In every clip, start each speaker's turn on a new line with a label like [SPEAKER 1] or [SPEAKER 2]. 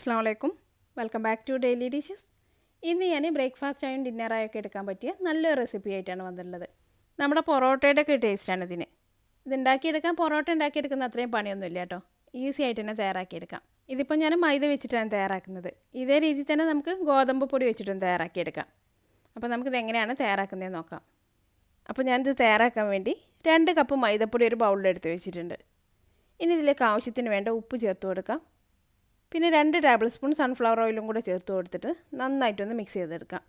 [SPEAKER 1] അസ്സലാമു അലൈക്കും. Welcome back to daily dishes. ഇന്ന് ഞാൻ ബ്രേക്ക്ഫാസ്റ്റായും ഡിന്നറായൊക്കെ എടുക്കാൻ പറ്റിയ നല്ലൊരു റെസിപ്പി ആയിട്ടാണ് വന്നിട്ടുള്ളത്. നമ്മുടെ പൊറോട്ടയുടെ ഒക്കെ ടേസ്റ്റാണ് ഇതിന്. ഇതുണ്ടാക്കിയെടുക്കാൻ പൊറോട്ട ഉണ്ടാക്കിയെടുക്കുന്ന അത്രയും പണിയൊന്നുമില്ല കേട്ടോ. ഈസി ആയിട്ട് തന്നെ തയ്യാറാക്കിയെടുക്കാം. ഇതിപ്പോൾ ഞാൻ മൈദ വെച്ചിട്ടാണ് തയ്യാറാക്കുന്നത്. ഇതേ രീതിയിൽ തന്നെ നമുക്ക് ഗോതമ്പ് പൊടി വെച്ചിട്ടും തയ്യാറാക്കിയെടുക്കാം. അപ്പോൾ നമുക്കിത് എങ്ങനെയാണ് തയ്യാറാക്കുന്നതെന്ന് നോക്കാം. അപ്പോൾ ഞാനിത് തയ്യാറാക്കാൻ വേണ്ടി 2 കപ്പ് മൈദപ്പൊടി ഒരു ബൗളിലെടുത്ത് വെച്ചിട്ടുണ്ട്. ഇനി ഇതിലേക്ക് ആവശ്യത്തിന് വേണ്ട ഉപ്പ് ചേർത്ത് കൊടുക്കാം. പിന്നെ 2 ടേബിൾ സ്പൂൺ സൺഫ്ലവർ ഓയിലും കൂടെ ചേർത്ത് കൊടുത്തിട്ട് നന്നായിട്ടൊന്ന് മിക്സ് ചെയ്തെടുക്കാം.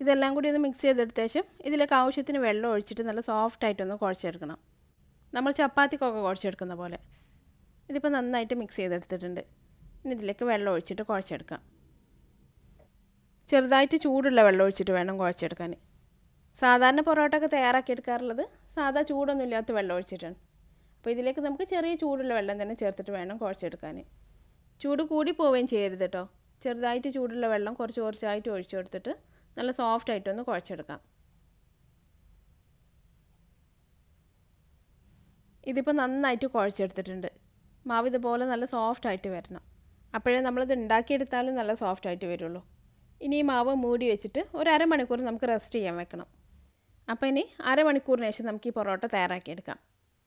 [SPEAKER 1] ഇതെല്ലാം കൂടി ഒന്ന് മിക്സ് ചെയ്തെടുത്ത ശേഷം ഇതിലേക്ക് ആവശ്യത്തിന് വെള്ളം ഒഴിച്ചിട്ട് നല്ല സോഫ്റ്റായിട്ടൊന്ന് കുഴച്ചെടുക്കണം. നമ്മൾ ചപ്പാത്തിക്കൊക്കെ കുഴച്ചെടുക്കുന്ന പോലെ. ഇതിപ്പോൾ നന്നായിട്ട് മിക്സ് ചെയ്തെടുത്തിട്ടുണ്ട്. ഇനി ഇതിലേക്ക് വെള്ളം ഒഴിച്ചിട്ട് കുഴച്ചെടുക്കാം. ചെറുതായിട്ട് ചൂടുള്ള വെള്ളം ഒഴിച്ചിട്ട് വേണം കുഴച്ചെടുക്കാൻ. സാധാരണ പൊറോട്ട ഒക്കെ തയ്യാറാക്കിയെടുക്കാറുള്ളത് സാധാ ചൂടൊന്നുമില്ലാത്ത വെള്ളം ഒഴിച്ചിട്ടാണ്. അപ്പോൾ ഇതിലേക്ക് നമുക്ക് ചെറിയ ചൂടുള്ള വെള്ളം തന്നെ ചേർത്തിട്ട് വേണം കുഴച്ചെടുക്കാൻ. ചൂട് കൂടി പോവുകയും ചെയ്യരുത് കേട്ടോ. ചെറുതായിട്ട് ചൂടുള്ള വെള്ളം കുറച്ച് കുറച്ചായിട്ട് ഒഴിച്ചു കൊടുത്തിട്ട് നല്ല സോഫ്റ്റായിട്ടൊന്ന് കുഴച്ചെടുക്കാം. ഇതിപ്പോൾ നന്നായിട്ട് കുഴച്ചെടുത്തിട്ടുണ്ട്. മാവ് ഇതുപോലെ നല്ല സോഫ്റ്റായിട്ട് വരണം. അപ്പോഴേ നമ്മളിത് ഉണ്ടാക്കിയെടുത്താലും നല്ല സോഫ്റ്റായിട്ട് വരുള്ളൂ. ഇനി ഈ മാവ് മൂടി വെച്ചിട്ട് ഒരു അരമണിക്കൂർ നമുക്ക് റെസ്റ്റ് ചെയ്യാൻ വെക്കണം. അപ്പോൾ ഇനി അരമണിക്കൂറിന് ശേഷം നമുക്ക് ഈ പൊറോട്ട തയ്യാറാക്കിയെടുക്കാം.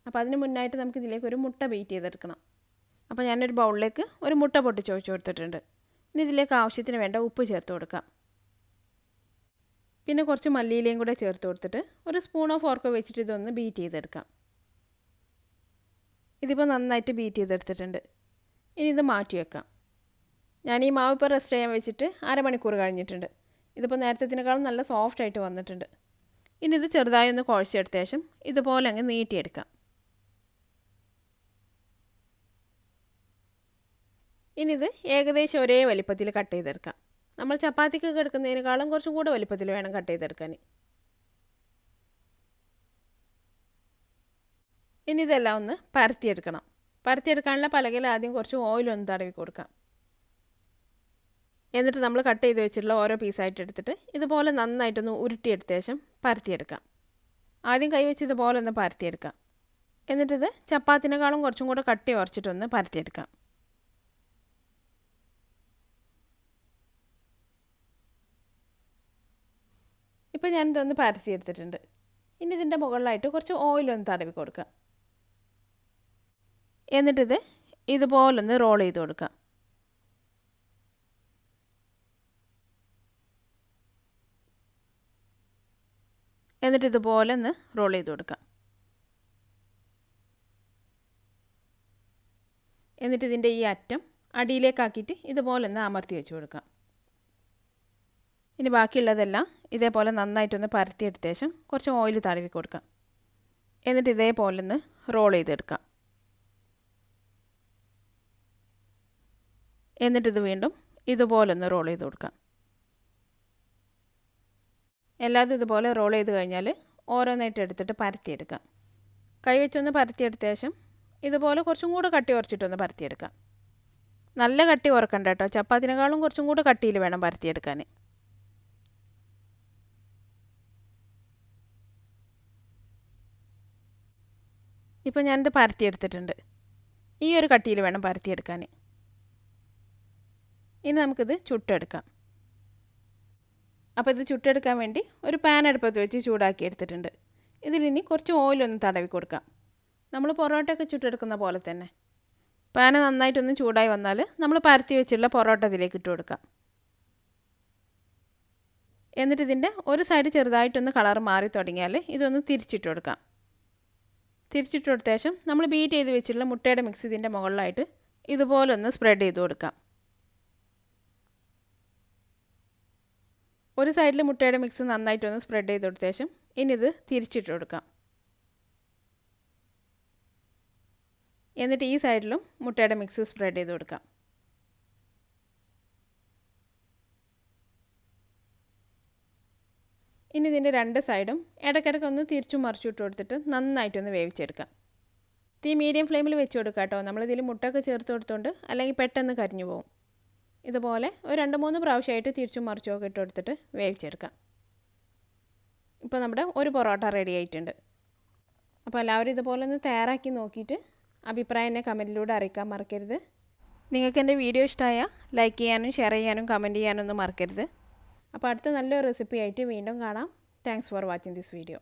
[SPEAKER 1] അപ്പോൾ അതിന് മുന്നായിട്ട് നമുക്ക് ഇതിലേക്ക് ഒരു മുട്ട ബീറ്റ് ചെയ്തെടുക്കണം. അപ്പോൾ ഞാനൊരു ബൗളിലേക്ക് ഒരു മുട്ട പൊട്ടിച്ച് ഒഴിച്ച് കൊടുത്തിട്ടുണ്ട്. ഇനി ഇതിലേക്ക് ആവശ്യത്തിന് വേണ്ട ഉപ്പ് ചേർത്ത് കൊടുക്കാം. പിന്നെ കുറച്ച് മല്ലിയിലയും കൂടെ ചേർത്ത് കൊടുത്തിട്ട് ഒരു സ്പൂണോ ഫോർക്കോ വെച്ചിട്ട് ഇതൊന്ന് ബീറ്റ് ചെയ്തെടുക്കാം. ഇതിപ്പോൾ നന്നായിട്ട് ബീറ്റ് ചെയ്തെടുത്തിട്ടുണ്ട്. ഇനി ഇത് മാറ്റി വെക്കാം. ഞാൻ ഈ മാവ് ഇപ്പോൾ റെസ്റ്റ് ചെയ്യാൻ വെച്ചിട്ട് അരമണിക്കൂർ കഴിഞ്ഞിട്ടുണ്ട്. ഇതിപ്പോൾ നേരത്തേതിനേക്കാളും നല്ല സോഫ്റ്റായിട്ട് വന്നിട്ടുണ്ട്. ഇനി ഇത് ചെറുതായി ഒന്ന് കുഴച്ചെടുത്ത ശേഷം ഇതുപോലെ അങ്ങ് നീട്ടിയെടുക്കാം. ഇനി ഇത് ഏകദേശം ഒരേ വലിപ്പത്തിൽ കട്ട് ചെയ്തെടുക്കാം. നമ്മൾ ചപ്പാത്തിക്കൊക്കെ എടുക്കുന്നതിനേക്കാളും കുറച്ചും കൂടെ വലിപ്പത്തിൽ വേണം കട്ട് ചെയ്തെടുക്കാൻ. ഇനി ഇതെല്ലാം ഒന്ന് പരത്തിയെടുക്കണം. പരത്തിയെടുക്കാനുള്ള പലകയിൽ ആദ്യം കുറച്ച് ഓയിലൊന്ന് തടവി കൊടുക്കാം. എന്നിട്ട് നമ്മൾ കട്ട് ചെയ്ത് വെച്ചിട്ടുള്ള ഓരോ പീസായിട്ട് എടുത്തിട്ട് ഇതുപോലെ നന്നായിട്ടൊന്ന് ഉരുട്ടിയെടുത്ത ശേഷം പരത്തിയെടുക്കാം. ആദ്യം കൈ വെച്ച് ഇതുപോലെ ഒന്ന് പരത്തിയെടുക്കാം. എന്നിട്ടിത് ചപ്പാത്തിനേക്കാളും കുറച്ചും കൂടെ കട്ടി ഉറച്ചിട്ടൊന്ന് പരത്തിയെടുക്കാം. ഇപ്പോൾ ഞാനിതൊന്ന് പരത്തിയെടുത്തിട്ടുണ്ട്. ഇനി ഇതിൻ്റെ മുകളിലായിട്ട് കുറച്ച് ഓയിലൊന്ന് തടവി കൊടുക്കാം. എന്നിട്ടിത് ഇതുപോലൊന്ന് റോൾ ചെയ്ത് കൊടുക്കാം. എന്നിട്ട് ഇതുപോലെ ഒന്ന് റോൾ ചെയ്ത് കൊടുക്കാം. എന്നിട്ട് ഇതിൻ്റെ ഈ അറ്റം അടിയിലേക്കാക്കിയിട്ട് ഇതുപോലെ ഒന്ന് അമർത്തി വെച്ച് കൊടുക്കാം. ഇനി ബാക്കിയുള്ളതെല്ലാം ഇതേപോലെ നന്നായിട്ടൊന്ന് പരത്തിയെടുത്ത ശേഷം കുറച്ച് ഓയിൽ തടവി കൊടുക്കാം. എന്നിട്ട് ഇതേപോലെ ഒന്ന് റോൾ ചെയ്തെടുക്കാം. എന്നിട്ടിത് വീണ്ടും ഇതുപോലൊന്ന് റോൾ ചെയ്ത് കൊടുക്കാം. എല്ലാതും ഇതുപോലെ റോൾ ചെയ്ത് കഴിഞ്ഞാൽ ഓരോന്നായിട്ട് എടുത്തിട്ട് പരത്തിയെടുക്കാം. കൈ വെച്ചൊന്ന് പരത്തിയെടുത്ത ശേഷം ഇതുപോലെ കുറച്ചും കൂടെ കട്ടി ഉറച്ചിട്ടൊന്ന് പരത്തിയെടുക്കാം. നല്ല കട്ടി ഉറക്കണ്ട കേട്ടോ. ചപ്പാത്തിനേക്കാളും കുറച്ചും കൂടെ കട്ടിയിൽ വേണം പരത്തിയെടുക്കാൻ. ഇപ്പോൾ ഞാനിത് പരത്തിയെടുത്തിട്ടുണ്ട്. ഈ ഒരു കട്ടിയിൽ വേണം പരത്തിയെടുക്കാൻ. ഇനി നമുക്കിത് ചുട്ടെടുക്കാം. അപ്പോൾ ഇത് ചുട്ടെടുക്കാൻ വേണ്ടി ഒരു പാൻ അടുപ്പത്ത് വെച്ച് ചൂടാക്കി എടുത്തിട്ടുണ്ട്. ഇതിലിനി കുറച്ച് ഓയിലൊന്ന് തടവി കൊടുക്കാം. നമ്മൾ പൊറോട്ടയൊക്കെ ചുട്ടെടുക്കുന്ന പോലെ തന്നെ. പാന് നന്നായിട്ടൊന്ന് ചൂടായി വന്നാൽ നമ്മൾ പരത്തി വെച്ചുള്ള പൊറോട്ട ഇതിലേക്ക് ഇട്ട് കൊടുക്കാം. എന്നിട്ട് ഇതിൻ്റെ ഒരു സൈഡ് ചെറുതായിട്ടൊന്ന് കളർ മാറി തുടങ്ങിയാൽ ഇതൊന്ന് തിരിച്ചിട്ട് കൊടുക്കാം. തിരിച്ചിട്ട് കൊടുത്ത ശേഷം നമ്മൾ ബീറ്റ് ചെയ്ത് വെച്ചിട്ടുള്ള മുട്ടയുടെ മിക്സ് ഇതിൻ്റെ മുകളിലായിട്ട് ഇതുപോലെ ഒന്ന് സ്പ്രെഡ് ചെയ്ത് കൊടുക്കാം. ഒരു സൈഡിൽ മുട്ടയുടെ മിക്സ് നന്നായിട്ടൊന്ന് സ്പ്രെഡ് ചെയ്ത് കൊടുത്ത ശേഷം ഇനി ഇത് തിരിച്ചിട്ട് കൊടുക്കാം. എന്നിട്ട് ഈ സൈഡിലും മുട്ടയുടെ മിക്സ് സ്പ്രെഡ് ചെയ്ത് കൊടുക്കാം. ഇനി ഇതിൻ്റെ 2 സൈഡും ഇടയ്ക്കിടയ്ക്കൊന്ന് തിരിച്ചും മറിച്ചിട്ട് കൊടുത്തിട്ട് നന്നായിട്ടൊന്ന് വേവിച്ചെടുക്കാം. തീ മീഡിയം ഫ്ലെയിമിൽ വെച്ച് കൊടുക്കാം കേട്ടോ. നമ്മളിതിൽ മുട്ടയൊക്കെ ചേർത്ത് കൊടുത്തുകൊണ്ട് അല്ലെങ്കിൽ പെട്ടെന്ന് കരിഞ്ഞു പോകും. ഇതുപോലെ ഒരു 2-3 പ്രാവശ്യമായിട്ട് തിരിച്ചും മറിച്ചുമൊക്കെ ഇട്ട് കൊടുത്തിട്ട് വേവിച്ചെടുക്കാം. ഇപ്പോൾ നമ്മുടെ ഒരു പൊറോട്ട റെഡി ആയിട്ടുണ്ട്. അപ്പോൾ എല്ലാവരും ഇതുപോലെ ഒന്ന് തയ്യാറാക്കി നോക്കിയിട്ട് അഭിപ്രായം എന്നെ കമൻറ്റിലൂടെ അറിയിക്കാൻ മറക്കരുത്. നിങ്ങൾക്ക് എൻ്റെ വീഡിയോ ഇഷ്ടമായാൽ ലൈക്ക് ചെയ്യാനും ഷെയർ ചെയ്യാനും കമൻറ്റ് ചെയ്യാനൊന്നും മറക്കരുത്. അപ്പോൾ അടുത്ത നല്ലൊരു റെസിപ്പി ആയിട്ട് വീണ്ടും കാണാം. Thanks for watching this video.